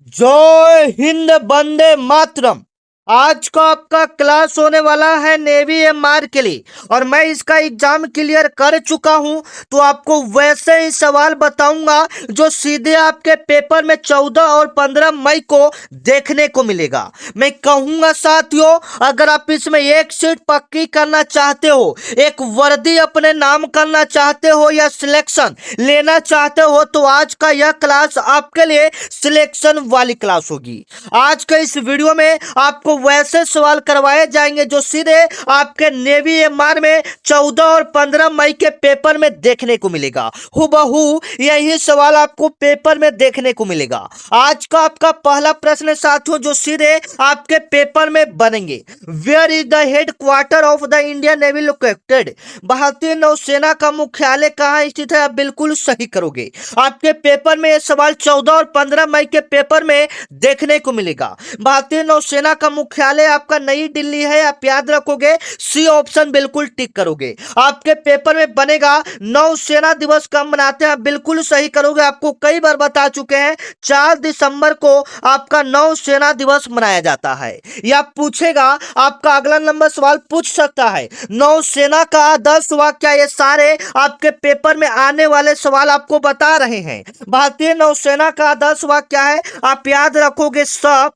जय हिंद, वंदे मातरम। आज का आपका क्लास होने वाला है नेवी एमआर के लिए और मैं इसका एग्जाम क्लियर कर चुका हूं। तो आपको वैसे ही सवाल बताऊंगा जो सीधे आपके पेपर में 14 और 15 मई को देखने को मिलेगा। मैं कहूंगा साथियों, अगर आप इसमें एक सीट पक्की करना चाहते हो, एक वर्दी अपने नाम करना चाहते हो या सिलेक्शन लेना चाहते हो, तो आज का यह क्लास आपके लिए सिलेक्शन वाली क्लास होगी। आज के इस वीडियो में आपको वैसे सवाल करवाए जाएंगे जो सीधे आपके नेवी एमआर में 14 और 15 मई के पेपर में देखने को मिलेगा। हुबहू यही सवाल आपको पेपर में देखने को मिलेगा। आज का आपका पहला प्रश्न साथियों जो सीधे आपके पेपर में बनेंगे, where is the head quarter of the Indian navy located? भारतीय नौसेना का मुख्यालय कहाँ स्थित है? आप बिल्कुल सही करोगे। आपके पेपर में यह सवाल 14 और 15 मई के पेपर में देखने को मिलेगा। भारतीय नौसेना का मुख्यालय आपका नई दिल्ली है, आप याद रखोगे। सी ऑप्शन बिल्कुल टिक करोगे। आपके पेपर में बनेगा नौसेना दिवस कब मनाते हैं? बिल्कुल सही करोगे। आपको कई बार बता चुके हैं 4 दिसंबर को आपका नौसेना दिवस मनाया जाता है। या पूछेगा आपका अगला नंबर सवाल पूछ सकता है नौसेना का आदर्श वाक्य। ये सारे आपके पेपर में आने वाले सवाल आपको बता रहे हैं। भारतीय नौसेना का आदर्श वाक्य क्या है? आप याद रखोगे सब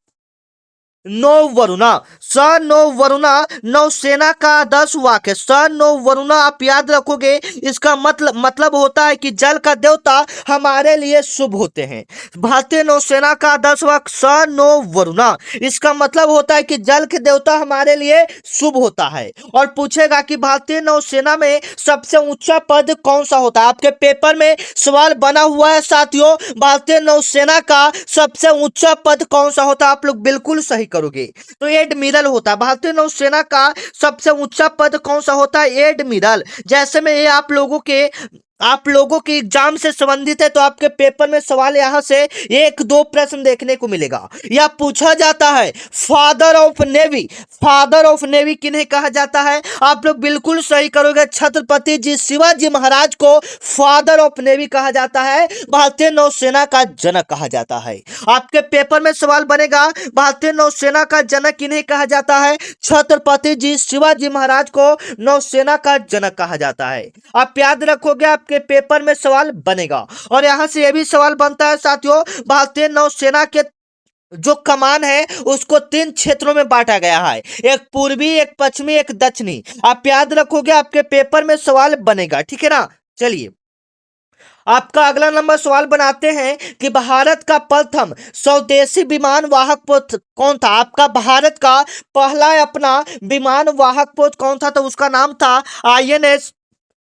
नो वरुणा। स नो वरुणा नौसेना का आदर्श वाक्य। स नो वरुणा आप याद रखोगे। इसका मतलब होता है कि जल का देवता हमारे लिए शुभ होते हैं। भारतीय नौसेना का आदर्श वाक्य स नो वरुणा, इसका मतलब होता है कि जल के देवता हमारे लिए शुभ होता है। और पूछेगा कि भारतीय नौसेना में सबसे ऊंचा पद कौन सा होता है? आपके पेपर में सवाल बना हुआ है साथियों, भारतीय नौसेना का सबसे ऊंचा पद कौन सा होता है? आप लोग बिल्कुल सही करोगे। तो एडमिरल होता है। भारतीय नौसेना का सबसे ऊंचा पद कौन सा होता है? एडमिरल। जैसे में ये आप लोगों के एग्जाम से संबंधित है, तो आपके पेपर में सवाल यहां से 1-2 प्रश्न देखने को मिलेगा। यह पूछा जाता है father of navy. Father of navy किन्हें कहा जाता है? आप लोग बिल्कुल सही करोगे। छत्रपति जी शिवाजी महाराज को फादर ऑफ नेवी कहा जाता है। भारतीय नौसेना का जनक कहा जाता है। आपके पेपर में सवाल बनेगा भारतीय नौसेना का जनक किन्हें कहा जाता है? छत्रपति जी शिवाजी महाराज को नौसेना का जनक कहा जाता है। आप याद रखोगे, आपके पेपर में सवाल बनेगा। और यहां से यह भी सवाल बनता है साथियों, भारतीय नौसेना के जो कमान है उसको 3 क्षेत्रों में बांटा गया है, एक पूर्वी, एक पश्चिमी, एक दक्षिणी। आप याद रखोगे, आपके पेपर में सवाल बनेगा। ठीक है ना। चलिए आपका अगला नंबर सवाल बनाते हैं कि भारत का प्रथम स्वदेशी विमान वाहक पोत कौन था? आपका भारत का पहला अपना विमान वाहक पोत कौन था? तो उसका नाम था आईएनएस,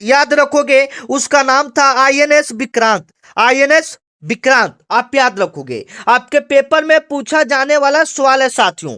याद रखोगे, उसका नाम था आईएनएस विक्रांत। आईएनएस विक्रांत आप याद रखोगे। आपके पेपर में पूछा जाने वाला सवाल है साथियों।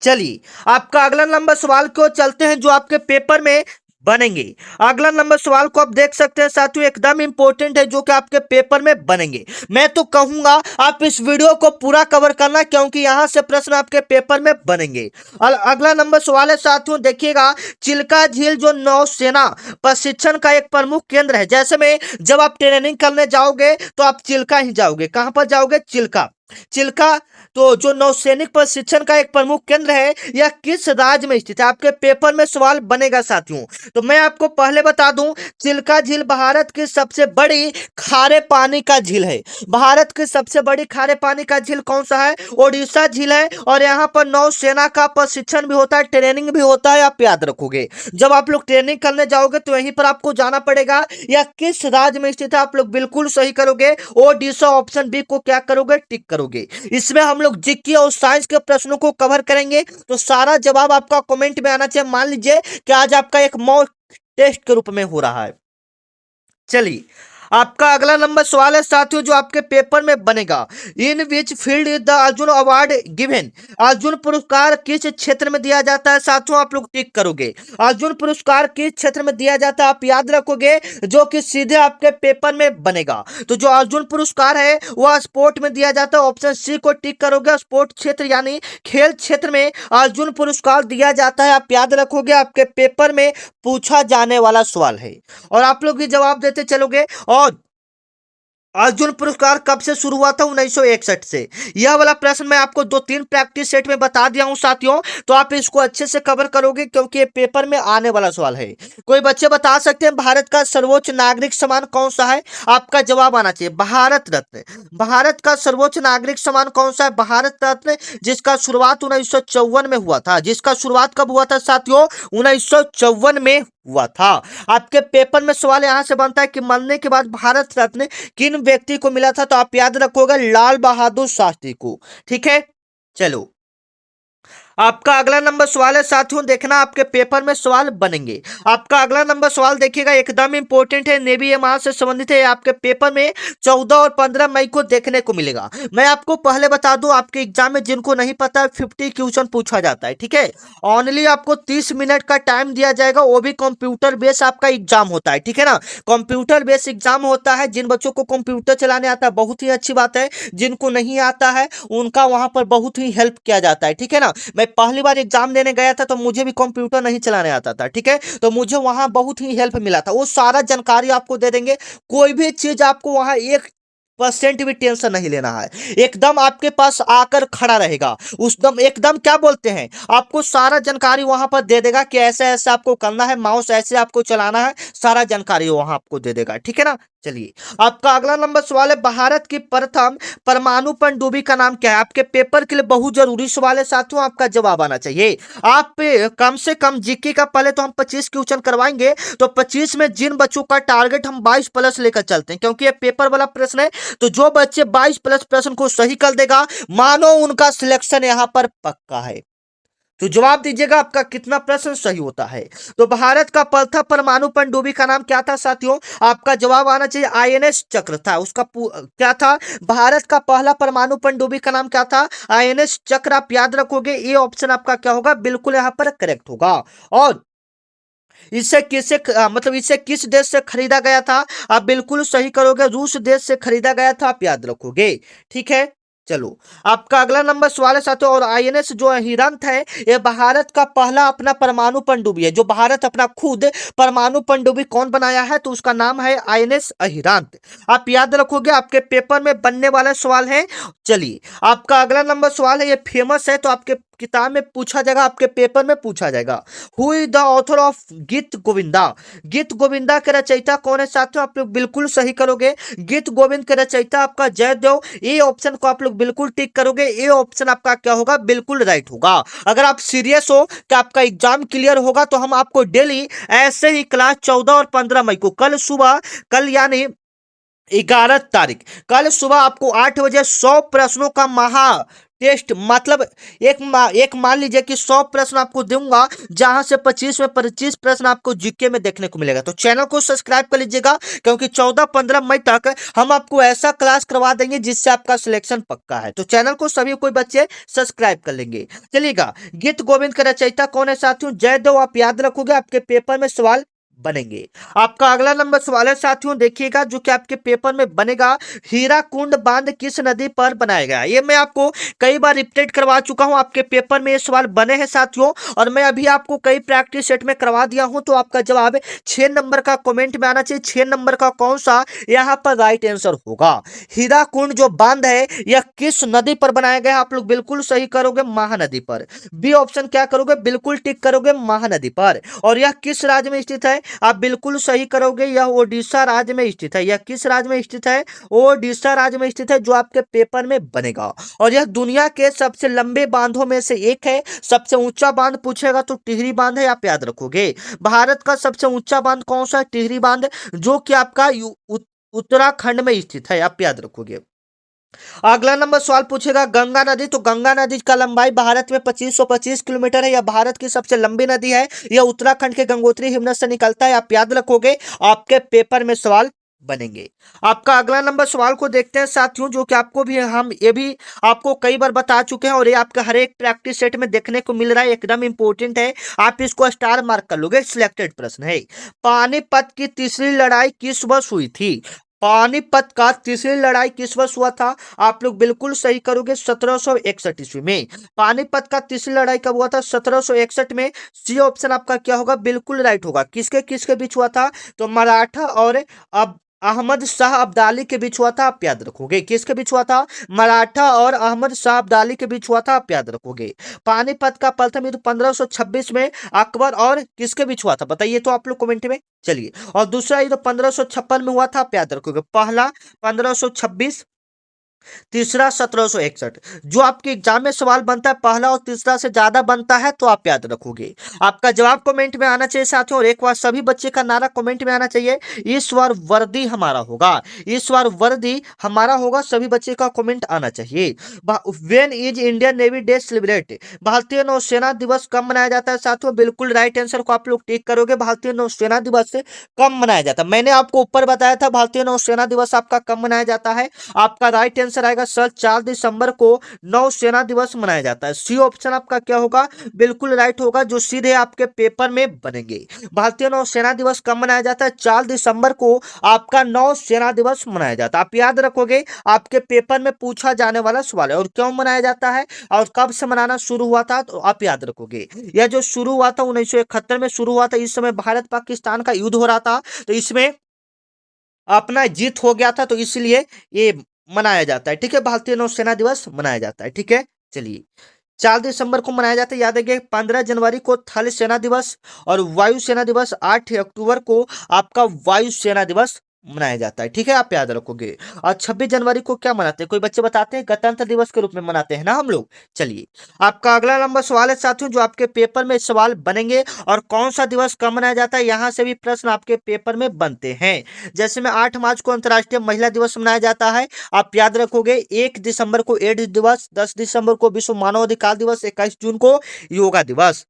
चलिए आपका अगला नंबर सवाल को चलते हैं जो आपके पेपर में बनेंगे। अगला नंबर सवाल को आप देख सकते हैं साथियों, एकदम इंपॉर्टेंट है जो कि आपके पेपर में बनेंगे। मैं तो कहूंगा आप इस वीडियो को पूरा कवर करना, क्योंकि यहां से प्रश्न आपके पेपर में बनेंगे। अगला नंबर सवाल है साथियों, देखिएगा चिल्का झील जो नौसेना प्रशिक्षण का एक प्रमुख केंद्र है। जैसे में जब आप ट्रेनिंग करने जाओगे तो आप चिल्का ही जाओगे। कहां पर जाओगे? चिल्का। चिल्का तो जो नौसैनिक प्रशिक्षण का एक प्रमुख केंद्र है, यह किस राज्य में स्थित है? आपके पेपर में सवाल बनेगा साथियों। तो मैं आपको पहले बता दूं, चिल्का झील भारत की सबसे बड़ी खारे पानी का झील है। भारत की सबसे बड़ी खारे पानी का झील कौन सा है? ओडिशा झील है। और यहाँ पर नौसेना का प्रशिक्षण भी होता है, ट्रेनिंग भी होता है। आप याद रखोगे, जब आप लोग ट्रेनिंग करने जाओगे तो यहीं पर आपको जाना पड़ेगा। यह किस राज्य में स्थित है? आप लोग बिल्कुल सही करोगे। ओडिशा ऑप्शन बी को क्या करोगे? टिक करोगे। इसमें हम लोग जीके और साइंस के प्रश्नों को कवर करेंगे, तो सारा जवाब आपका कमेंट में आना चाहिए। मान लीजिए कि आज आपका एक मॉक टेस्ट के रूप में हो रहा है। चलिए आपका अगला नंबर सवाल है साथियों जो आपके पेपर में बनेगा, in which field is the Arjun award given? Arjun पुरस्कार किस क्षेत्र में दिया जाता है साथियों? आप लोग टिक करोगे। अर्जुन पुरस्कार किस क्षेत्र में दिया जाता है? आप याद रखोगे, जो कि सीधे आपके पेपर में बनेगा। तो जो अर्जुन पुरस्कार है वह स्पोर्ट में दिया जाता है। ऑप्शन सी को टिक करोगे। स्पोर्ट क्षेत्र यानी खेल क्षेत्र में अर्जुन पुरस्कार दिया जाता है। आप याद रखोगे, आपके पेपर में पूछा जाने वाला सवाल है और आप लोग भी जवाब देते चलोगे। और अर्जुन पुरस्कार कब से शुरू हुआ था? 1961 से। यह वाला प्रश्न मैं आपको दो तीन प्रैक्टिस सेट में बता दिया हूं साथियों, तो आप इसको अच्छे से कवर करोगे क्योंकि ये पेपर में आने वाला सवाल है। कोई बच्चे बता सकते हैं भारत का सर्वोच्च नागरिक सम्मान कौन सा है? आपका जवाब आना चाहिए भारत रत्न। भारत का सर्वोच्च नागरिक सम्मान कौन सा है? भारत रत्न, जिसका शुरुआत 1954 में हुआ था। जिसका शुरुआत कब हुआ था साथियों? 1954 में हुआ था। आपके पेपर में सवाल यहां से बनता है कि मरने के बाद भारत रत्न किन व्यक्ति को मिला था? तो आप याद रखोगे लाल बहादुर शास्त्री को। ठीक है, चलो आपका अगला नंबर सवाल है साथियों, देखना आपके पेपर में सवाल बनेंगे। आपका अगला नंबर सवाल देखिएगा, एकदम इंपॉर्टेंट है, नेवी एमआर से संबंधित है। आपके पेपर में 14 और 15 मई को देखने को मिलेगा। मैं आपको पहले बता दूं, आपके एग्जाम में जिनको नहीं पता 50 क्वेश्चन पूछा जाता है। ठीक है, ओनली आपको 30 मिनट का टाइम दिया जाएगा, वो भी कंप्यूटर बेस आपका एग्जाम होता है। ठीक है ना, कंप्यूटर बेस एग्जाम होता है। जिन बच्चों को कंप्यूटर चलाने आता है बहुत ही अच्छी बात है, जिनको नहीं आता है उनका वहां पर बहुत ही हेल्प किया जाता है। ठीक है ना, मैं पहली बार एग्जाम देने गया था तो मुझे भी कंप्यूटर नहीं चलाने आता था। ठीक है, तो मुझे वहां बहुत ही हेल्प मिला था, वो सारा जानकारी आपको दे देंगे। कोई भी चीज आपको वहां 1% भी टेंशन नहीं लेना है, एकदम आपके पास आकर खड़ा रहेगा। उस दम एकदम क्या बोलते हैं, आपको सारा जानकारी वहां पर दे देगा कि ऐसे ऐसे आपको करना है, माउस ऐसे आपको चलाना है, सारा जानकारी वहां आपको दे देगा। ठीक है ना, चलिए आपका अगला नंबर सवाल है, भारत की प्रथम परमाणु पनडुब्बी का नाम क्या है? आपके पेपर के लिए बहुत जरूरी सवाल है साथियों, आपका जवाब आना चाहिए। आप कम से कम जीके का पहले तो हम 25 क्वेश्चन करवाएंगे, तो 25 में जिन बच्चों का टारगेट हम 22 प्लस लेकर चलते हैं, क्योंकि ये पेपर वाला प्रश्न है, तो जो बच्चे 22 प्लस प्रश्न को सही कर देगा मानो उनका सिलेक्शन यहां पर पक्का है। तो जवाब दीजिएगा आपका कितना प्रश्न सही होता है। तो भारत का प्रथम परमाणु पनडुब्बी का नाम क्या था साथियों? आपका जवाब आना चाहिए आईएनएस चक्र था उसका। क्या था? भारत का पहला परमाणु पनडुब्बी का नाम क्या था? आईएनएस चक्र। आप याद रखोगे, ये ऑप्शन आपका क्या होगा? बिल्कुल यहां पर करेक्ट होगा। और इसे किसे मतलब इसे किस देश से खरीदा गया था? आप बिल्कुल सही करोगे, रूस देश से खरीदा गया था, आप याद रखोगे। ठीक है, चलो आपका अगला नंबर सवाल है साथियों, और आईएनएस जो हिरंत है, ये भारत का पहला अपना परमाणु पनडुब्बी है। जो भारत अपना खुद परमाणु पनडुब्बी कौन बनाया है? तो उसका नाम है आईएनएस अहिरांत। आप याद रखोगे, आपके पेपर में बनने वाला सवाल है। चलिए आपका अगला नंबर सवाल है, ये फेमस है तो आपके किताब में पूछा जाएगा, आपके पेपर में पूछा जाएगा। Who is the author of गीत गोविंदा? गीत गोविंदा के रचयिता कौन है साथियों? आप लोग बिल्कुल सही करोगे, गीत गोविंद के रचयिता आपका जयदेव। ये ऑप्शन को आप लोग बिल्कुल टिक करोगे, ये ऑप्शन आपका क्या होगा? बिल्कुल राइट होगा। अगर आप सीरियस हो कि आपका एग्जाम क्लियर होगा, तो हम आपको डेली ऐसे ही क्लास 14 और 15 मई को कल सुबह, कल यानी 11 तारीख, कल सुबह आपको 8 बजे 100 प्रश्नों का महा टेस्ट, मतलब एक मान लीजिए कि 100 प्रश्न आपको दूंगा, जहां से 25 में 25 प्रश्न आपको जीके में देखने को मिलेगा। तो चैनल को सब्सक्राइब कर लीजिएगा, क्योंकि 14-15 मई तक हम आपको ऐसा क्लास करवा देंगे जिससे आपका सिलेक्शन पक्का है। तो चैनल को सभी कोई बच्चे सब्सक्राइब कर लेंगे। चलिएगा, गीत गोविंद का रचयिता कौन है साथियों? जयदेव। आप याद रखोगे, आपके पेपर में सवाल बनेंगे। आपका अगला नंबर सवाल है साथियों, देखिएगा जो कि आपके पेपर में बनेगा, हीराकुंड बांध किस नदी पर बनाया गया? ये मैं आपको कई बार रिपीट करवा चुका हूं, आपके पेपर में ये सवाल बने हैं साथियों, और मैं अभी आपको कई प्रैक्टिस सेट में करवा दिया हूं। तो आपका जवाब 6 नंबर का कमेंट में आना चाहिए, 6 नंबर का कौन सा यहां पर राइट आंसर होगा। हीराकुंड जो बांध है यह किस नदी पर बनाया गया? आप लोग बिल्कुल सही करोगे, महानदी पर। बी ऑप्शन क्या करोगे? बिल्कुल टिक करोगे, महानदी पर। और यह किस राज्य में स्थित है? आप बिल्कुल सही करोगे, यह ओडिशा राज्य में स्थित है। यह किस राज्य में स्थित है? ओडिशा राज्य में स्थित है, जो आपके पेपर में बनेगा। और यह दुनिया के सबसे लंबे बांधों में से एक है। सबसे ऊंचा बांध पूछेगा तो टिहरी बांध है, आप याद रखोगे। भारत का सबसे ऊंचा बांध कौन सा है? टिहरी बांध, जो कि आपका उत्तराखंड में स्थित है, आप याद रखोगे। अगला नंबर सवाल पूछेगा, गंगा नदी। तो गंगा नदी का लंबाई भारत में 2525 किलोमीटर है, यह भारत की सबसे लंबी नदी है। यह उत्तराखंड के गंगोत्री हिमनद से निकलता है, आप याद रखोगे, आपके पेपर में सवाल बनेंगे। आपका अगला नंबर सवाल को देखते हैं साथियों, जो कि आपको भी हम ये भी आपको कई बार बता चुके हैं, और ये आपका हर एक प्रैक्टिस सेट में देखने को मिल रहा है, एकदम इंपॉर्टेंट है। आप इसको स्टार मार्क कर लोगे, सिलेक्टेड प्रश्न है। पानीपत की तीसरी लड़ाई किस वर्ष हुई थी? पानीपत का तीसरी लड़ाई किस वर्ष हुआ था? आप लोग बिल्कुल सही करोगे, 1761 ईस्वी में। पानीपत का तीसरी लड़ाई कब हुआ था? 1761 में। सी ऑप्शन आपका क्या होगा? बिल्कुल राइट होगा। किसके किसके बीच हुआ था? तो मराठा और अब अहमद शाह अब्दाली के बीच हुआ था, आप याद रखोगे। किसके बीच हुआ था? मराठा और अहमद शाह अब्दाली के बीच हुआ था, आप याद रखोगे। पानीपत का प्रथम युद्ध 1526 में अकबर और किसके बीच हुआ था, बताइए तो आप लोग कमेंट में। चलिए, और दूसरा युद्ध 1556 में हुआ था, आप याद रखोगे। पहला 1526, तीसरा 1761। जो आपके एग्जाम में सवाल बनता है पहला और तीसरा से ज्यादा बनता है तो आप याद रखोगे। आपका जवाब कमेंट में आना चाहिए साथियों, और एक बार सभी बच्चे का नारा कमेंट में आना चाहिए, इस बार वर्दी हमारा होगा, इस बार वर्दी हमारा होगा, सभी बच्चे का कमेंट आना चाहिए। When is Indian navy day celebrate? भारतीय नौसेना दिवस कब मनाया जाता है साथियों? बिल्कुल राइट आंसर को आप लोग टिक करोगे, भारतीय नौसेना दिवस कब मनाया जाता है। मैंने आपको ऊपर बताया था भारतीय नौसेना दिवस आपका कब मनाया जाता है। आपका राइट आंसर आएगा सर 4 दिसंबर को नौसेना दिवस मनाया जाता है। सी ऑप्शन आपका क्या होगा? बिल्कुल राइट होगा, जो सीधे आपके पेपर में बनेंगे। भारतीय नौसेना दिवस कब मनाया जाता है? 4 दिसंबर को आपका नौसेना दिवस मनाया जाता है। आप याद रखोगे, आपके पेपर में पूछा जाने वाला सवाल है। और क्यों मनाया जाता है और कब से मनाना शुरू हुआ था, तो आप याद रखोगे। यह जो शुरू हुआ था 1971 में शुरू हुआ था। इस समय भारत पाकिस्तान का युद्ध हो रहा था, तो इसमें अपना जीत हो गया था, तो इसलिए ये मनाया जाता है। ठीक है, भारतीय नौसेना दिवस मनाया जाता है। ठीक है, चलिए, 4 दिसंबर को मनाया जाता है, याद रखिए। 15 जनवरी को थल सेना दिवस और वायु सेना दिवस, 8 अक्टूबर को आपका वायु सेना दिवस मनाया जाता है। ठीक है, आप याद रखोगे। और 26 जनवरी को क्या मनाते हैं, कोई बच्चे बताते हैं? गणतंत्र दिवस के रूप में मनाते हैं ना हम लोग। चलिए, आपका अगला नंबर सवाल है साथियों, जो आपके पेपर में सवाल बनेंगे, और कौन सा दिवस कब मनाया जाता है, यहां से भी प्रश्न आपके पेपर में बनते हैं। जैसे में 8 मार्च को अंतर्राष्ट्रीय महिला दिवस मनाया जाता है, आप याद रखोगे। 1 दिसंबर को एड्स दिवस, 10 दिसंबर को विश्व मानवाधिकार दिवस, 21 जून को योगा दिवस।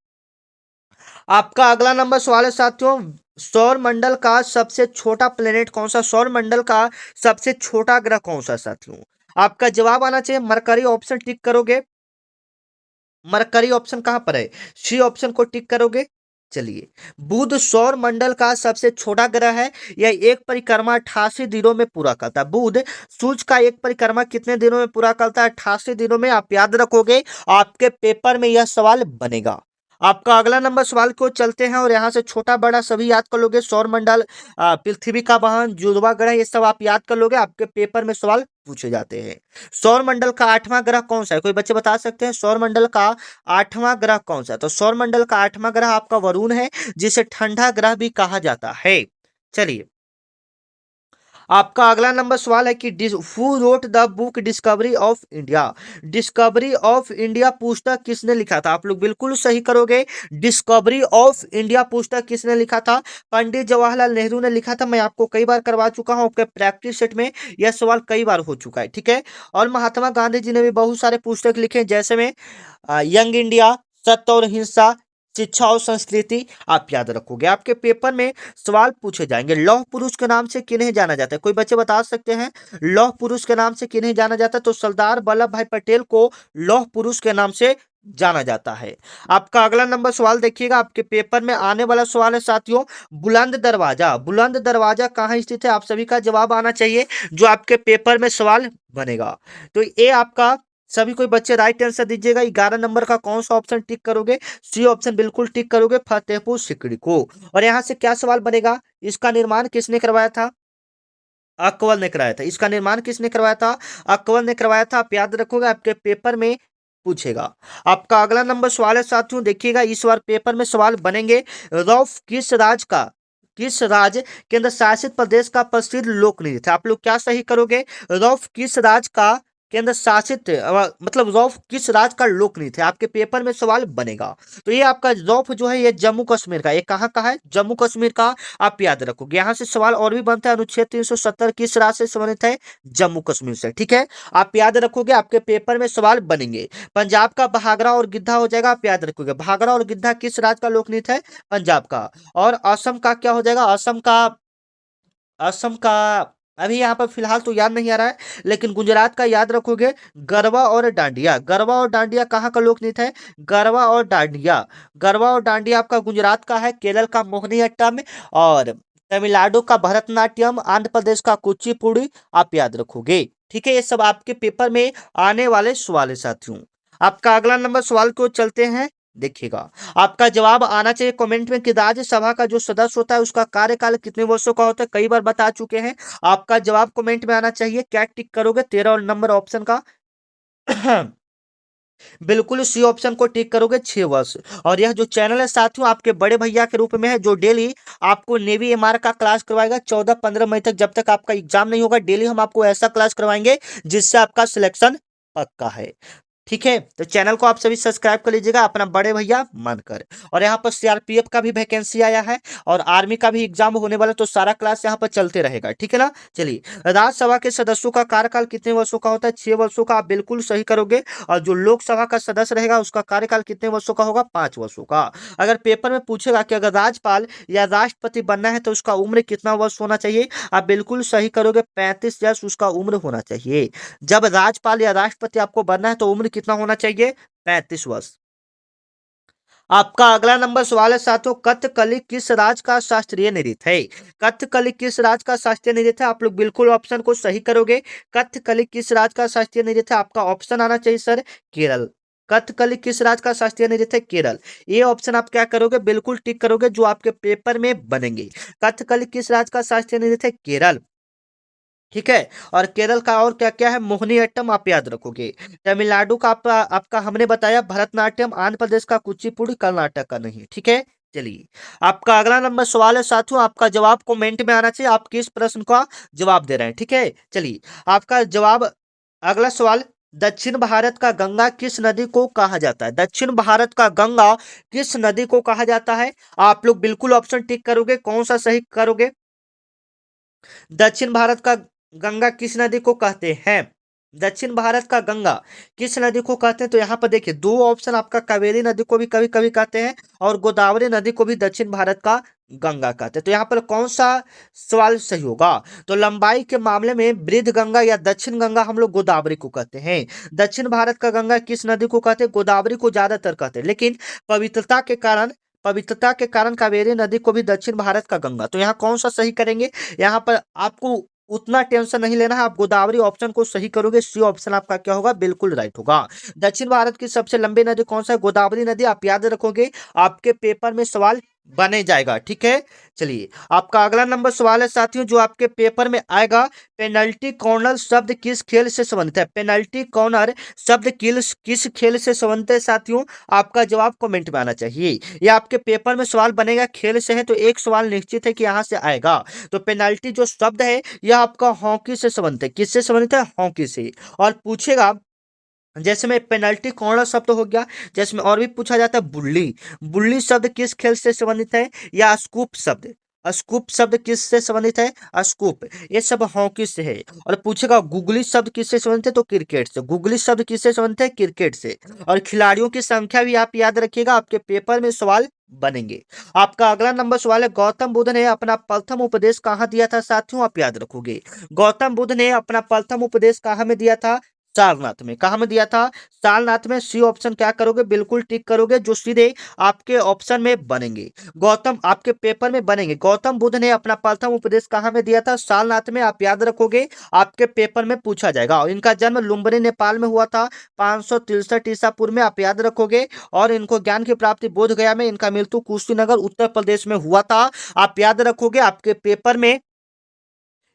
आपका अगला नंबर सवाल है साथियों, सौर मंडल का सबसे छोटा प्लेनेट कौन सा? सौर मंडल का सबसे छोटा ग्रह कौन सा साथियों? आपका जवाब आना चाहिए मरकरी, ऑप्शन टिक करोगे। मरकरी ऑप्शन कहां पर है? सी ऑप्शन को टिक करोगे। चलिए, बुध सौर मंडल का सबसे छोटा ग्रह है। यह एक परिक्रमा 88 दिनों में पूरा करता है। बुध सूर्य का एक परिक्रमा कितने दिनों में पूरा करता है? 88 दिनों में। आप याद रखोगे, आपके पेपर में यह सवाल बनेगा। आपका अगला नंबर सवाल को चलते हैं, और यहाँ से छोटा बड़ा सभी याद कर लोगे। सौर मंडल, पृथ्वी का वाहन, जुड़वा ग्रह, ये सब आप याद कर लोगे, आपके पेपर में सवाल पूछे जाते हैं। सौर मंडल का 8वां ग्रह कौन सा है, कोई बच्चे बता सकते हैं? सौर मंडल का 8वां ग्रह कौन सा है? तो सौर मंडल का 8वां ग्रह आपका वरुण है, जिसे ठंडा ग्रह भी कहा जाता है। चलिए, आपका अगला नंबर सवाल है कि who wrote the book discovery of India? Discovery of India पुस्तक किसने लिखा था? आप लोग बिल्कुल सही करोगे। डिस्कवरी ऑफ इंडिया पुस्तक किसने लिखा था? पंडित जवाहरलाल नेहरू ने लिखा था। मैं आपको कई बार करवा चुका हूं, आपके प्रैक्टिस सेट में यह सवाल कई बार हो चुका है। ठीक है, और महात्मा गांधी जी ने भी बहुत सारे पुस्तक लिखे, जैसे में यंग इंडिया, सत्य और हिंसा, शिक्षा और संस्कृति। आप याद रखोगे, आपके पेपर में सवाल पूछे जाएंगे। लौह पुरुष के नाम से किन्हें जाना जाता है, कोई बच्चे बता सकते हैं? लौह पुरुष के नाम से किन्हें जाना जाता है? तो सरदार वल्लभ भाई पटेल को लौह पुरुष के नाम से जाना जाता है। आपका अगला नंबर सवाल देखिएगा, आपके पेपर में आने वाला सवाल है साथियों, बुलंद दरवाजा। बुलंद दरवाजा कहाँ स्थित है? आप सभी का जवाब आना चाहिए, जो आपके पेपर में सवाल बनेगा। तो ये आपका सभी कोई बच्चे राइट आंसर दीजिएगा। 11 नंबर का कौन सा ऑप्शन टिक करोगे? सी ऑप्शन बिल्कुल टिक करोगे, फतेहपुर सिकरी को। और यहाँ से क्या सवाल बनेगा? इसका निर्माण किसने करवाया था? अकबर ने कराया था। इसका निर्माण किसने करवाया था? अकबर ने करवाया था। आप याद रखोगे, आपके पेपर में पूछेगा। आपका अगला नंबर सवाल है साथियों, देखिएगा, इस बार पेपर में सवाल बनेंगे। रॉफ किस राज्य केंद्र शासित प्रदेश का प्रसिद्ध लोक नृत्य है? आप लोग क्या सही करोगे? रॉफ किस राज्य का केंद्र शासित, मतलब रॉफ किस राज्य का लोक नृत्य है? आपके पेपर में सवाल बनेगा। तो ये आपका रॉफ जो है, ये जम्मू कश्मीर का, ये कहाँ का है? जम्मू कश्मीर का। आप याद रखोगे। यहाँ से सवाल और भी बनता है, अनुच्छेद 370 किस राज्य से संबंधित है? जम्मू कश्मीर से। ठीक है, आप याद रखोगे, आपके पेपर में सवाल बनेंगे। पंजाब का भागरा और गिद्धा हो जाएगा, आप याद रखोगे। भागरा और गिद्धा किस राज्य का लोक नृत्य है? पंजाब का। और असम का क्या हो जाएगा? असम का अभी यहाँ पर फिलहाल तो याद नहीं आ रहा है, लेकिन गुजरात का याद रखोगे। गरबा और डांडिया। गरबा और डांडिया कहाँ का लोक नृत्य है? गरबा और डांडिया। गरबा और डांडिया आपका गुजरात का है। केरल का मोहिनीअट्टम, और तमिलनाडु का भरतनाट्यम, आंध्र प्रदेश का कुचिपुड़ी। आप याद रखोगे। ठीक है, ये सब आपके पेपर में आने वाले सवाल है साथियों। आपका अगला नंबर सवाल को चलते हैं, देखिएगा, आपका जवाब आना चाहिए कमेंट में कि राज्यसभा का जो सदस्य होता है उसका कार्यकाल कितने वर्षों का होता है। कई बार बता चुके हैं। आपका जवाब कमेंट में आना चाहिए। क्या टिक करोगे? 13 नंबर ऑप्शन का बिल्कुल सी ऑप्शन को टिक करोगे, 6 वर्ष। और यह जो चैनल है साथियों आपके बड़े भैया के रूप में है, जो डेली आपको नेवी एमआर का क्लास करवाएगा 14-15 मई तक, जब तक आपका एग्जाम नहीं होगा। डेली हम आपको ऐसा क्लास करवाएंगे जिससे आपका सिलेक्शन पक्का है। ठीक है, तो चैनल को आप सभी सब्सक्राइब कर लीजिएगा अपना बड़े भैया मानकर। और यहाँ पर सीआरपीएफ का भी वैकेंसी आया है और आर्मी का भी एग्जाम होने वाला है, तो सारा क्लास यहाँ पर चलते रहेगा। ठीक है ना। चलिए, राज्यसभा के सदस्यों का कार्यकाल कितने वर्षों का होता है? 6 वर्षों का। आप बिल्कुल सही करोगे। और जो लोकसभा का सदस्य रहेगा उसका कार्यकाल कितने वर्षों का होगा? 5 वर्षों का। अगर पेपर में पूछेगा कि अगर राज्यपाल या राष्ट्रपति बनना है तो उसका उम्र कितना वर्ष होना चाहिए? आप बिल्कुल सही करोगे, 35 वर्ष उसका उम्र होना चाहिए। जब राज्यपाल या राष्ट्रपति आपको बनना है तो उम्र कितना होना चाहिए? 35 वर्ष। आपका अगला नंबर सवाल है साथियों, कथकली किस राज्य का शास्त्रीय नृत्य है? कथकली किस राज्य का शास्त्रीय नृत्य है? आप लोग बिल्कुल ऑप्शन को सही करोगे। कथकली किस राज्य का शास्त्रीय नृत्य है? आपका ऑप्शन आना चाहिए सर, केरल। कथकली किस राज्य का शास्त्रीय नृत्य है? केरल। ये ऑप्शन आप क्या करोगे? बिल्कुल टिक करोगे, जो आपके पेपर में बनेंगे। कथकली किस राज्य का शास्त्रीय नृत्य है? केरल। ठीक है। और केरल का और क्या क्या है? मोहिनीअट्टम आप याद रखोगे। तमिलनाडु का आपका हमने बताया भरतनाट्यम, आंध्र प्रदेश का कुचिपुड़ी, कर्नाटक का नहीं। ठीक है। चलिए, आपका अगला नंबर सवाल है साथियों, आपका जवाब कमेंट में आना चाहिए आप किस प्रश्न का जवाब दे रहे हैं। ठीक है। चलिए, आपका जवाब, अगला सवाल, दक्षिण भारत का गंगा किस नदी को कहा जाता है? दक्षिण भारत का गंगा किस नदी को कहा जाता है? आप लोग बिल्कुल ऑप्शन टिक करोगे। कौन सा सही करोगे? दक्षिण भारत का गंगा किस नदी को कहते हैं? दक्षिण भारत का गंगा किस नदी को कहते हैं? तो यहाँ पर देखिए, दो ऑप्शन आपका, कावेरी नदी को भी कभी कभी कहते हैं और गोदावरी नदी को भी दक्षिण भारत का गंगा कहते हैं। तो यहाँ पर कौन सा सवाल सही होगा? तो लंबाई के मामले में वृद्ध गंगा या दक्षिण गंगा हम लोग गोदावरी को कहते हैं। दक्षिण भारत का गंगा किस नदी को कहते हैं? गोदावरी को ज्यादातर कहते हैं, लेकिन पवित्रता के कारण पवित्रता के कारण कावेरी नदी को भी दक्षिण भारत का गंगा। तो यहाँ कौन सा सही करेंगे? यहाँ पर आपको उतना टेंशन नहीं लेना है, आप गोदावरी ऑप्शन को सही करोगे। सी ऑप्शन आपका क्या होगा? बिल्कुल राइट होगा। दक्षिण भारत की सबसे लंबी नदी कौन सा है? गोदावरी नदी। आप याद रखोगे, आपके पेपर में सवाल बने जाएगा। ठीक है। चलिए, आपका अगला नंबर सवाल है साथियों, जो आपके पेपर में आएगा, पेनल्टी कॉर्नर शब्द किस खेल से संबंधित है? पेनल्टी कॉर्नर शब्द किस खेल से संबंधित है साथियों? आपका जवाब कमेंट में आना चाहिए। ये आपके पेपर में सवाल बनेगा, खेल से है तो एक सवाल निश्चित है कि यहाँ से आएगा। तो पेनल्टी जो शब्द है यह आपका हॉकी से संबंधित है। किससे संबंधित है? हॉकी से। और पूछेगा, जैसे में पेनल्टी कॉर्नर शब्द हो गया, जैसे में और भी पूछा जाता है बुल्ली। बुल्ली शब्द किस खेल से संबंधित है? या स्कूप शब्द, स्कूप शब्द किससे संबंधित है? स्कूप, ये सब हॉकी से है। और पूछेगा गुगली शब्द किससे संबंधित है? तो क्रिकेट से। गुगली शब्द किससे संबंधित है? क्रिकेट से। और खिलाड़ियों की संख्या भी आप याद रखिएगा, आपके पेपर में सवाल बनेंगे। आपका अगला नंबर सवाल है, गौतम बुद्ध ने अपना प्रथम उपदेश कहाँ दिया था साथियों? आप याद रखोगे, गौतम बुद्ध ने अपना प्रथम उपदेश कहाँ में दिया था? सारनाथ में। कहाँ में दिया था? सारनाथ में। सी ऑप्शन क्या करोगे? बिल्कुल टिक करोगे, जो सीधे आपके ऑप्शन में बनेंगे। गौतम आपके पेपर में बनेंगे। गौतम बुद्ध ने अपना प्रथम उपदेश कहाँ में दिया था? सारनाथ में। आप याद रखोगे, आपके पेपर में पूछा जाएगा। और इनका जन्म लुम्बिनी नेपाल में हुआ था 563 ईसा पूर्व में। आप याद रखोगे। और इनको ज्ञान की प्राप्ति बोध गया में, इनका मृत्यु कुशीनगर उत्तर प्रदेश में हुआ था। आप याद रखोगे, आपके पेपर में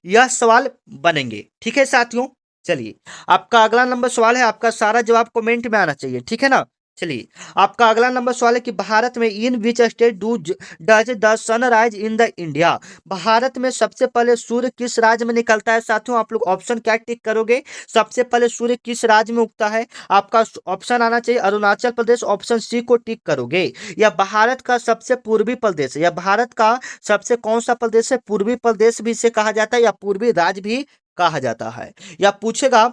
यह सवाल बनेंगे। ठीक है साथियों। चलिए, आपका अगला नंबर सवाल है, आपका सारा जवाब कमेंट में आना चाहिए। ठीक है ना। चलिए, आपका अगला नंबर सवाल है कि भारत में in which state does the sunrise in the India? Bharat में सबसे पहले सूर्य किस राज्य में निकलता है साथियों? आप लोग ऑप्शन क्या टिक करोगे? सबसे पहले सूर्य किस राज्य में उगता है? आपका ऑप्शन आना चाहिए अरुणाचल प्रदेश। ऑप्शन सी को टिक करोगे। यह भारत का सबसे पूर्वी प्रदेश है। यह भारत का सबसे कौन सा प्रदेश है? पूर्वी प्रदेश भी इसे कहा जाता है, या पूर्वी राज्य भी कहा जाता है। या पूछेगा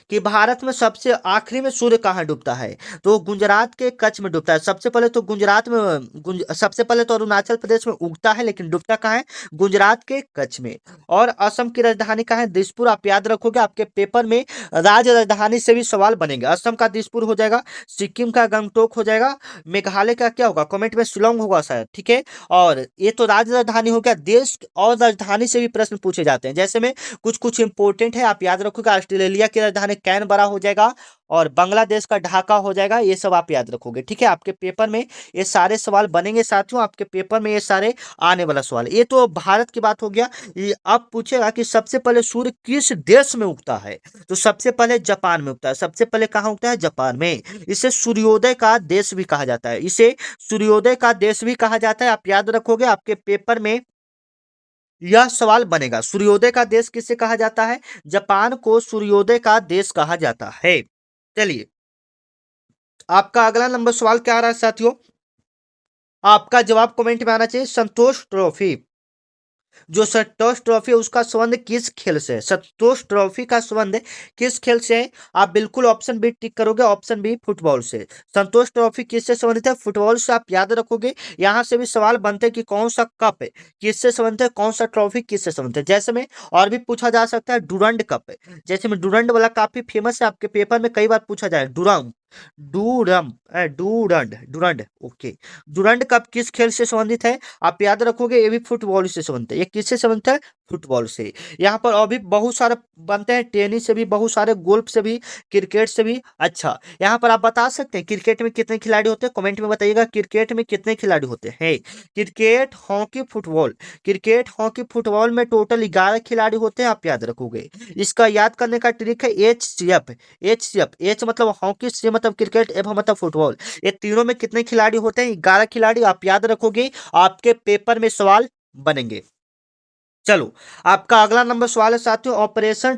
कि भारत में सबसे आखिरी में सूर्य कहाँ डूबता है? तो गुजरात के कच्छ में डूबता है। सबसे पहले तो गुजरात में सबसे पहले तो अरुणाचल प्रदेश में उगता है, लेकिन डूबता कहाँ है? गुजरात के कच्छ में। और असम की राजधानी कहाँ है? दिसपुर। आप याद रखोगे, आपके पेपर में राज्य राजधानी से भी सवाल बनेंगे। असम का दिसपुर हो जाएगा, सिक्किम का गंगटोक हो जाएगा, मेघालय का क्या होगा? कमेंट में शिलोंग होगा शायद। ठीक है। और ये तो राज्य राजधानी हो गया। देश और राजधानी से भी प्रश्न पूछे जाते हैं, जैसे में कुछ कुछ इंपॉर्टेंट है, आप याद रखोगे। ऑस्ट्रेलिया की राजधानी कैनबरा हो जाएगा और बांग्लादेश का ढाका हो जाएगा। ये सब आप याद रखोगे, ठीक है। आपके पेपर में ये सारे सवाल बनेंगे साथियों, आपके पेपर में ये सारे आने वाला सवाल। ये तो भारत की बात हो गया। ये अब पूछेगा कि सबसे पहले सूर्य किस देश में उगता है, तो सबसे पहले जापान में उगता है। सबसे पहले कहाँ उगता है? जापान में। इसे सूर्योदय का देश भी कहा जाता है, इसे सूर्योदय का देश भी कहा जाता है। आप याद रखोगे, आपके पेपर में यह सवाल बनेगा। सूर्योदय का देश किसे कहा जाता है? जापान को सूर्योदय का देश कहा जाता है। चलिए, आपका अगला नंबर सवाल क्या आ रहा है साथियों? आपका जवाब कमेंट में आना चाहिए। संतोष ट्रॉफी, जो संतोष ट्रॉफी है उसका संबंध किस खेल से है? संतोष ट्रॉफी का संबंध किस खेल से है? आप बिल्कुल ऑप्शन बी टिक करोगे, ऑप्शन बी फुटबॉल से। संतोष ट्रॉफी किससे संबंधित है? फुटबॉल से। आप याद रखोगे, यहां से भी सवाल बनते हैं कि कौन सा कप है किससे संबंधित है, कौन सा ट्रॉफी किससे संबंधित है। जैसे में और भी पूछा जा सकता है डूरंड कप है, जैसे में डूरंड वाला काफी फेमस है, आपके पेपर में कई बार पूछा जाए। डूरम डूरम Durand Durand okay. Durand cup किस खेल से संबंधित है? आप याद रखोगे, ये भी फुटबॉल से संबंधित है। ये किससे संबंधित है? फुटबॉल से। यहाँ पर और भी बहुत सारे बनते हैं, टेनिस से भी बहुत सारे, गोल्फ से भी, क्रिकेट से भी। अच्छा, यहाँ पर आप बता सकते हैं क्रिकेट में कितने खिलाड़ी होते हैं? कमेंट में बताइएगा, क्रिकेट में कितने खिलाड़ी होते हैं? Cricket, hockey, football. Cricket, hockey, football में टोटल 11 खिलाड़ी होते हैं, आप याद रखोगे। इसका याद करने का ट्रिक है HCF। HCF, एच मतलब हॉकी, सी मतलब क्रिकेट, एफ मतलब फुटबॉल। ये तीनों में कितने खिलाड़ी होते हैं? 11 खिलाड़ी। आप याद रखोगे, आपके पेपर में सवाल बनेंगे। चलो, आपका अगला नंबर सवाल है साथियों, ऑपरेशन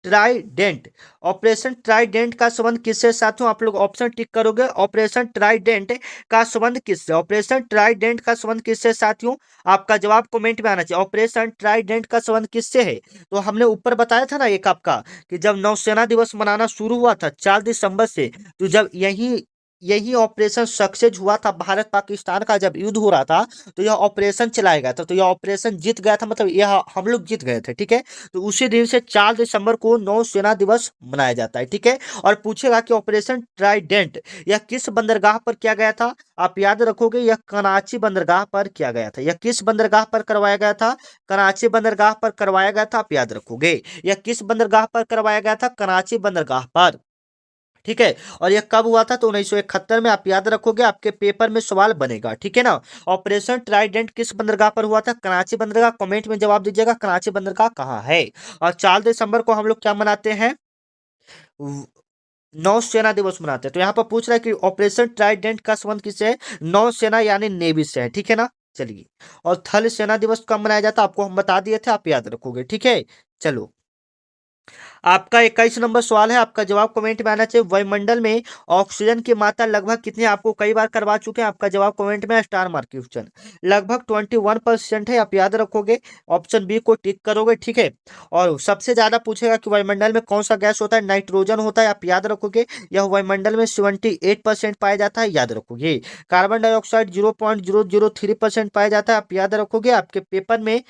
ट्राइडेंट। ऑपरेशन ट्राइडेंट का संबंध किससे साथियों? आप लोग ऑप्शन टिक करोगे। ऑपरेशन ट्राइडेंट का संबंध किससे? ऑपरेशन ट्राइडेंट का संबंध किससे साथियों? आपका जवाब कमेंट में आना चाहिए। ऑपरेशन ट्राइडेंट का संबंध किससे है? तो हमने ऊपर बताया था ना एक आपका, कि जब नौसेना दिवस मनाना शुरू हुआ था 4 दिसंबर से, तो जब यही यही ऑपरेशन सक्सेस हुआ था, भारत पाकिस्तान का जब युद्ध हो रहा था, तो यह ऑपरेशन चलाया गया था। तो यह ऑपरेशन जीत गया था, मतलब यह हम लोग जीत गए थे, ठीक है। तो उसी दिन से 4 दिसंबर को नौसेना दिवस मनाया जाता है, ठीक है। और पूछेगा कि ऑपरेशन ट्राइडेंट यह किस बंदरगाह पर किया गया था? आप याद रखोगे, यह कराची बंदरगाह पर किया गया था। यह किस बंदरगाह पर करवाया गया था? कराची बंदरगाह पर करवाया गया था, आप याद रखोगे। यह किस बंदरगाह पर करवाया गया था? कराची बंदरगाह पर, ठीक है। और यह कब हुआ था? तो 1971 में। आप याद रखोगे, आपके पेपर में सवाल बनेगा, ठीक है ना। ऑपरेशन ट्राइडेंट किस बंदरगाह पर हुआ था? कराची बंदरगाह। कमेंट में जवाब दीजिएगा, कराची बंदरगाह कहाँ है। और 4 दिसंबर को हम लोग क्या मनाते हैं? व- नौसेना दिवस मनाते हैं। तो यहाँ पर पूछ रहा है कि ऑपरेशन ट्राइडेंट का संबंध किससे है? नौसेना यानी नेवी से है, ठीक है ना। चलिए, और थल सेना दिवस कब मनाया जाता है? आपको हम बता दिए थे, आप याद रखोगे, ठीक है। चलो, आपका 21 नंबर सवाल है, आपका जवाब कमेंट में आना चाहिए। वायुमंडल में ऑक्सीजन की मात्रा लगभग कितनी है? आपको कई बार करवा चुके हैं, आपका जवाब कमेंट में स्टार मार्क क्वेश्चन। लगभग 21% है, आप याद रखोगे। ऑप्शन बी को टिक करोगे, ठीक है। और सबसे ज्यादा पूछेगा कि वायुमंडल में कौन सा गैस होता है? नाइट्रोजन होता है, आप याद रखोगे। यह वायुमंडल में 78% पाया जाता है, याद रखोगे। कार्बन डाइऑक्साइड 0.003% पाया जाता है, आप याद रखोगे। आपके पेपर में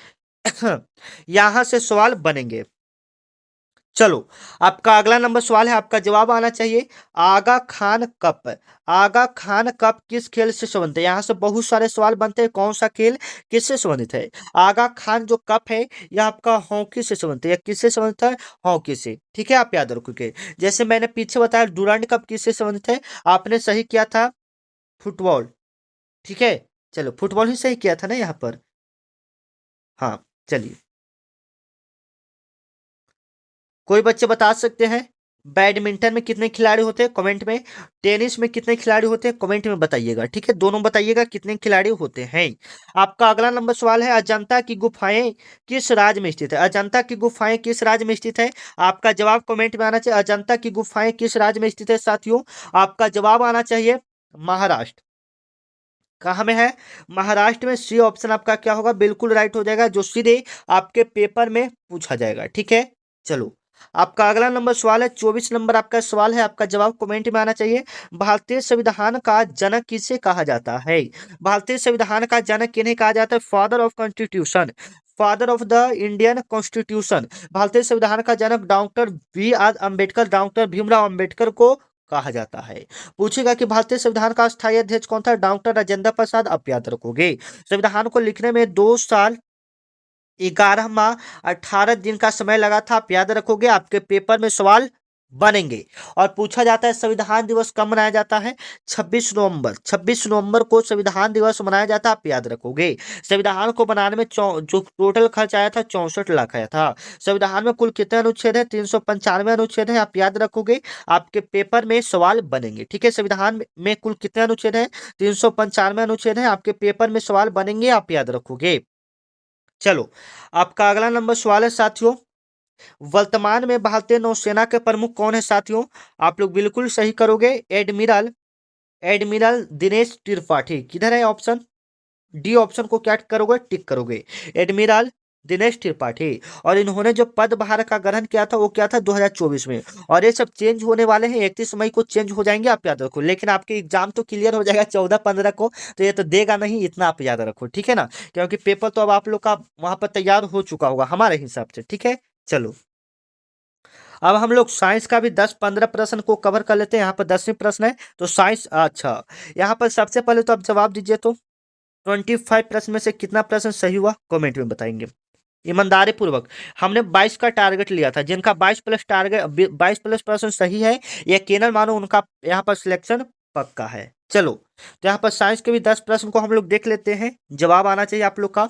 यहां से सवाल बनेंगे। चलो, आपका अगला नंबर सवाल है, आपका जवाब आना चाहिए। आगा खान कप। आगा खान कप किस खेल से संबंधित है? यहाँ से बहुत सारे सवाल बनते हैं, कौन सा खेल किससे संबंधित है? आगा खान जो कप है, यह आपका हॉकी से संबंधित है। यह किससे संबंधित है? हॉकी से, ठीक है। आप याद रखोगे, जैसे मैंने पीछे बताया डुरांड कप किससे संबंधित है, आपने सही किया था, फुटबॉल, ठीक है। चलो, फुटबॉल ही सही किया था ना यहाँ पर। हाँ, चलिए, कोई बच्चे बता सकते हैं बैडमिंटन में कितने खिलाड़ी होते हैं? कमेंट में। टेनिस में कितने खिलाड़ी होते हैं? कमेंट में बताइएगा, ठीक है। दोनों बताइएगा कितने खिलाड़ी होते हैं। आपका अगला नंबर सवाल है, अजंता की गुफाएं किस राज्य में स्थित है? अजंता की गुफाएं किस राज्य में स्थित है? आपका जवाब कमेंट में आना चाहिए। अजंता की गुफाएं किस राज्य में स्थित है साथियों? आपका जवाब आना चाहिए महाराष्ट्र। कहाँ में है? महाराष्ट्र में। सी ऑप्शन आपका क्या होगा? बिल्कुल राइट हो जाएगा, जो सीधे आपके पेपर में पूछा जाएगा, ठीक है। चलो, आपका अगला नंबर सवाल है, 24 नंबर आपका सवाल है, आपका जवाब कमेंट में आना चाहिए। भारतीय संविधान का जनक किसे कहा जाता है? भारतीय संविधान का जनक किन्हें कहा जाता है? Father of constitution, father of the Indian constitution. भारतीय संविधान का जनक doctor B. R. Ambedkar, doctor Bhimrao Ambedkar को कहा जाता है। पूछेगा कि भारतीय संविधान का स्थायी अध्यक्ष कौन था? डॉक्टर राजेंद्र प्रसाद, आप याद रखोगे। संविधान को लिखने में 2 साल 11 माह 18 दिन का समय लगा था, आप याद रखोगे। आपके पेपर में सवाल बनेंगे। और पूछा जाता है संविधान दिवस कब मनाया जाता है? 26 नवंबर। 26 नवंबर को संविधान दिवस मनाया जाता है, आप याद रखोगे। संविधान को बनाने में जो टोटल खर्च आया था 64 लाख आया था। संविधान में कुल कितने अनुच्छेद है? 395 अनुच्छेद है, आप याद रखोगे। आपके पेपर में सवाल बनेंगे, ठीक है। संविधान में कुल कितने अनुच्छेद है? 395 अनुच्छेद है, आपके पेपर में सवाल बनेंगे, आप याद रखोगे। चलो, आपका अगला नंबर सवाल है साथियों, वर्तमान में भारतीय नौसेना के प्रमुख कौन है साथियों? आप लोग बिल्कुल सही करोगे, एडमिरल एडमिरल दिनेश त्रिपाठी। किधर है ऑप्शन? डी ऑप्शन को क्या करोगे? टिक करोगे, एडमिरल दिनेश त्रिपाठी। और इन्होंने जो पदभार का ग्रहण किया था वो क्या था? 2024 में। और ये सब चेंज होने वाले हैं, 31 मई को चेंज हो जाएंगे, आप याद रखो। लेकिन आपके एग्जाम तो क्लियर हो जाएगा 14-15 को, तो ये तो देगा नहीं, इतना आप याद रखो, ठीक है ना। क्योंकि पेपर तो अब आप लोग का वहां पर तैयार हो चुका होगा हमारे हिसाब से, ठीक है। चलो, अब हम लोग साइंस का भी 10-15 प्रश्न को कवर कर लेते हैं। यहाँ पर 10वीं प्रश्न है, तो साइंस, अच्छा, यहाँ पर सबसे पहले तो आप जवाब दीजिए। तो 25 प्रश्न में से कितना प्रश्न सही हुआ कमेंट में बताएंगे ईमानदारी पूर्वक। हमने 22 का टारगेट लिया था, जिनका 22+ प्रश्न सही है, यकीनन मानो उनका यहाँ पर सिलेक्शन पक्का है। चलो, तो यहाँ पर साइंस के भी 10 प्रश्न को हम लोग देख लेते हैं, जवाब आना चाहिए आप लोग का।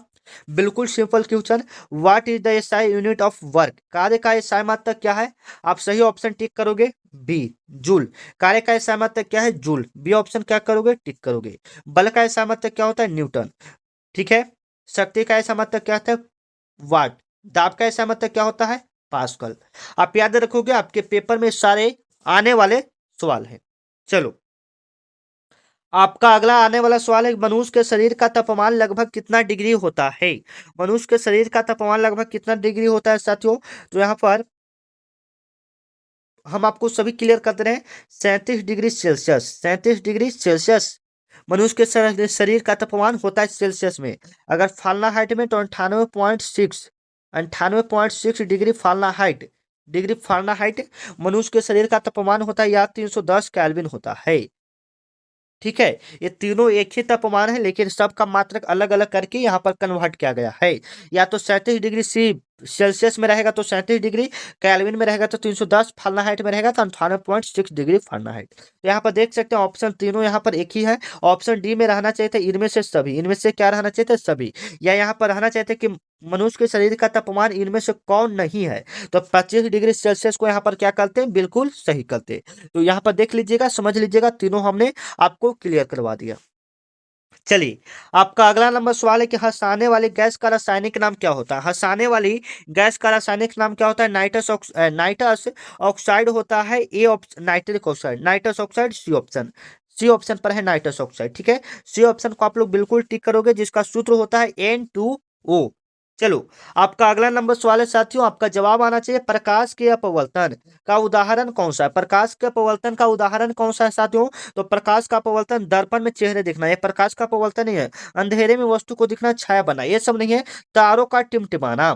बिल्कुल simple question, what is the SI unit of work? कार्य का एसआई मात्रक क्या है? आप सही ऑप्शन टिक करोगे, बी, जूल। कार्य का एसआई मात्रक क्या है? जूल। बी ऑप्शन क्या करोगे? टिक करोगे। बल का एसआई मात्रक क्या होता है? न्यूटन, ठीक है। शक्ति का एसआई मात्रक क्या होता है? वाट। दाब का ऐसा मतलब क्या होता है? पास्कल। आप याद रखोगे, आपके पेपर में सारे आने वाले सवाल हैं। चलो, आपका अगला आने वाला सवाल है, मनुष्य के शरीर का तापमान लगभग कितना डिग्री होता है? मनुष्य के शरीर का तापमान लगभग कितना डिग्री होता है साथियों? तो यहाँ पर हम आपको सभी क्लियर कर दे रहे हैं, 37 डिग्री सेल्सियस। 37 डिग्री सेल्सियस मनुष्य के शरीर का तापमान होता है सेल्सियस में। अगर फारेनहाइट में तो 98.6 डिग्री फारेनहाइट मनुष्य के शरीर का तापमान होता है, या 310 केल्विन होता है, ठीक है। ये तीनों एक ही तापमान है, लेकिन सबका मात्रक अलग अलग करके यहाँ पर कन्वर्ट किया गया है। या तो 37 डिग्री सेल्सियस में रहेगा तो 37 डिग्री, केल्विन में रहेगा तो 310, फारेनहाइट में रहेगा तो 98.6 डिग्री फारेनहाइट। तो यहाँ पर देख सकते हैं ऑप्शन तीनों यहाँ पर एक ही है। ऑप्शन डी में रहना चाहिए था इनमें से सभी, इनमें से क्या रहना चाहिए था? सभी। या यहाँ पर रहना चाहिए था कि मनुष्य के शरीर का तापमान इनमें से कौन नहीं है, तो 25 डिग्री सेल्सियस को यहाँ पर क्या करते हैं? बिल्कुल सही करते हैं। तो यहाँ पर देख लीजिएगा, समझ लीजिएगा, तीनों हमने आपको क्लियर करवा दिया। चलिए, आपका अगला नंबर सवाल है कि हंसाने वाली गैस का रासायनिक नाम क्या होता है? हंसाने वाली गैस का रासायनिक नाम क्या होता है? नाइट्रस ऑक्साइड होता है, A option nitric oxide, nitrous oxide, C option. C option पर है नाइट्रस ऑक्साइड, ठीक है। सी ऑप्शन को आप लोग बिल्कुल टिक करोगे, जिसका सूत्र होता है N2O। चलो, आपका अगला नंबर सवाल है साथियों, आपका जवाब आना चाहिए, प्रकाश के अपवर्तन का उदाहरण कौन सा है? प्रकाश के अपवर्तन का उदाहरण कौन सा है साथियों? तो प्रकाश का अपवर्तन दर्पण में चेहरे दिखना, ये प्रकाश का अपवर्तन नहीं है। अंधेरे में वस्तु को दिखना, छाया बना, ये सब नहीं है। तारों का टिमटिमाना,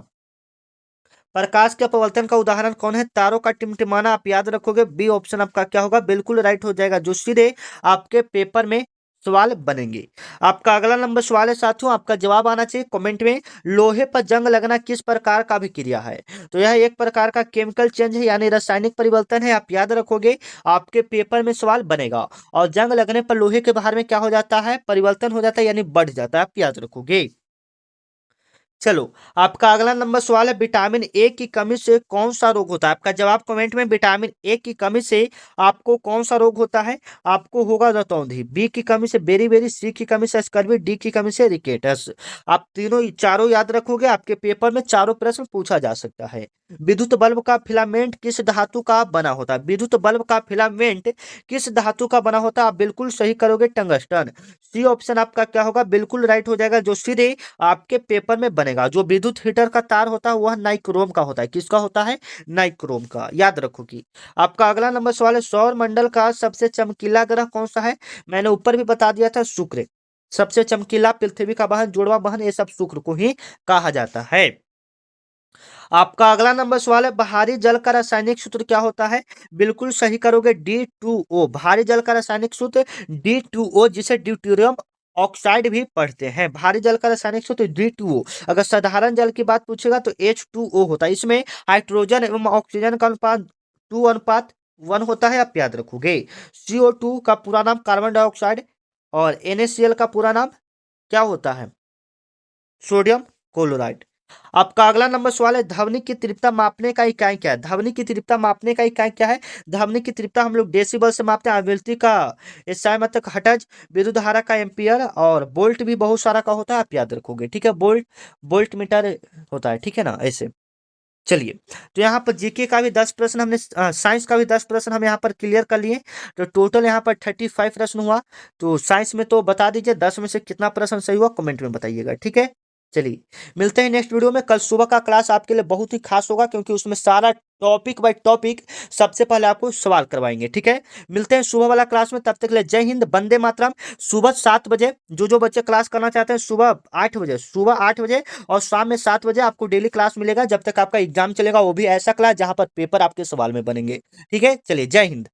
प्रकाश के अपवर्तन का उदाहरण कौन है? तारों का टिमटिमाना, आप याद रखोगे, बी ऑप्शन आपका क्या होगा? बिल्कुल राइट हो जाएगा, जो सीधे आपके पेपर में सवाल बनेंगे। आपका अगला नंबर सवाल है साथियों, आपका जवाब आना चाहिए कमेंट में, लोहे पर जंग लगना किस प्रकार का अभिक्रिया है? तो यह एक प्रकार का केमिकल चेंज है, यानी रासायनिक परिवर्तन है, आप याद रखोगे, आपके पेपर में सवाल बनेगा। और जंग लगने पर लोहे के बाहर में क्या हो जाता है? परिवर्तन हो जाता है, यानी बढ़ जाता है, आप याद रखोगे। चलो, आपका अगला नंबर सवाल है, विटामिन ए की कमी से कौन सा रोग होता है? आपका जवाब कमेंट में, विटामिन ए की कमी से आपको कौन सा रोग होता है? आपको होगा रतौंधी, बी की कमी से बेरी, सी की कमी से स्कर्वी, डी की कमी से रिकेटस। आप तीनों चारों याद रखोगे, आपके पेपर में चारों प्रश्न पूछा जा सकता है। विद्युत बल्ब का फिलामेंट किस धातु का बना होता है? विद्युत बल्ब का फिलामेंट किस धातु का बना होता है? आप बिल्कुल सही करोगे, टंगस्टन। सी ऑप्शन आपका क्या होगा? बिल्कुल राइट हो जाएगा, जो सीधे आपके पेपर में बनेगा। जो विद्युत हीटर का तार होता है वह नाइक्रोम का होता है, किसका होता है? नाइक्रोम का, याद रखोगी। आपका अगला नंबर सवाल है, सौर मंडल का सबसे चमकीला ग्रह कौन सा है? मैंने ऊपर भी बता दिया था, शुक्र। सबसे चमकीला, पृथ्वी का बहन, जुड़वा बहन, ये सब शुक्र को ही कहा जाता है। आपका अगला नंबर सवाल है, भारी जल का रासायनिक सूत्र क्या होता है? बिल्कुल सही करोगे, D2O। भारी जल का रासायनिक सूत्र D2O, जिसे ड्यूटेरियम ऑक्साइड भी पढ़ते हैं। भारी जल का रासायनिक सूत्र D2O। अगर साधारण जल की बात पूछेगा तो H2O होता है। इसमें हाइड्रोजन एवं ऑक्सीजन का अनुपात 2:1 होता है, आप याद रखोगे। CO2 का पूरा नाम कार्बन डाइऑक्साइड, और NaCl का पूरा नाम क्या होता है? Sodium chloride. आपका अगला नंबर सवाल है, ध्वनि की तीव्रता मापने का इकाई क्या है? ध्वनि की तीव्रता मापने का इकाई क्या है? ध्वनि की तीव्रता हम लोग डेसिबल से मापते हैं, आवृत्ति का SI मतलब हर्ट्ज, विद्युत धारा का एम्पियर, और वोल्ट भी बहुत सारा का होता है, आप याद रखोगे। ठीक है, वोल्ट मीटर होता है, ठीक है ना, ऐसे। चलिए, तो यहाँ पर जीके का भी 10 प्रश्न हमने, साइंस का भी 10 प्रश्न हम यहाँ पर क्लियर कर लिए। तो टोटल यहाँ पर 35 प्रश्न हुआ। तो साइंस में तो बता दीजिए 10 में से कितना प्रश्न सही हुआ, कमेंट में बताइएगा, ठीक है। चलिए, मिलते हैं नेक्स्ट वीडियो में। कल सुबह का क्लास आपके लिए बहुत ही खास होगा, क्योंकि उसमें सारा टॉपिक बाय टॉपिक सबसे पहले आपको सवाल करवाएंगे, ठीक है। मिलते हैं सुबह वाला क्लास में, तब तक के लिए जय हिंद, वंदे मातरम। सुबह 7 बजे जो बच्चे क्लास करना चाहते हैं, सुबह 8 बजे और शाम में 7 बजे आपको डेली क्लास मिलेगा, जब तक आपका एग्जाम चलेगा, वो भी ऐसा क्लास जहां पर पेपर आपके सवाल में बनेंगे, ठीक है। चलिए, जय हिंद।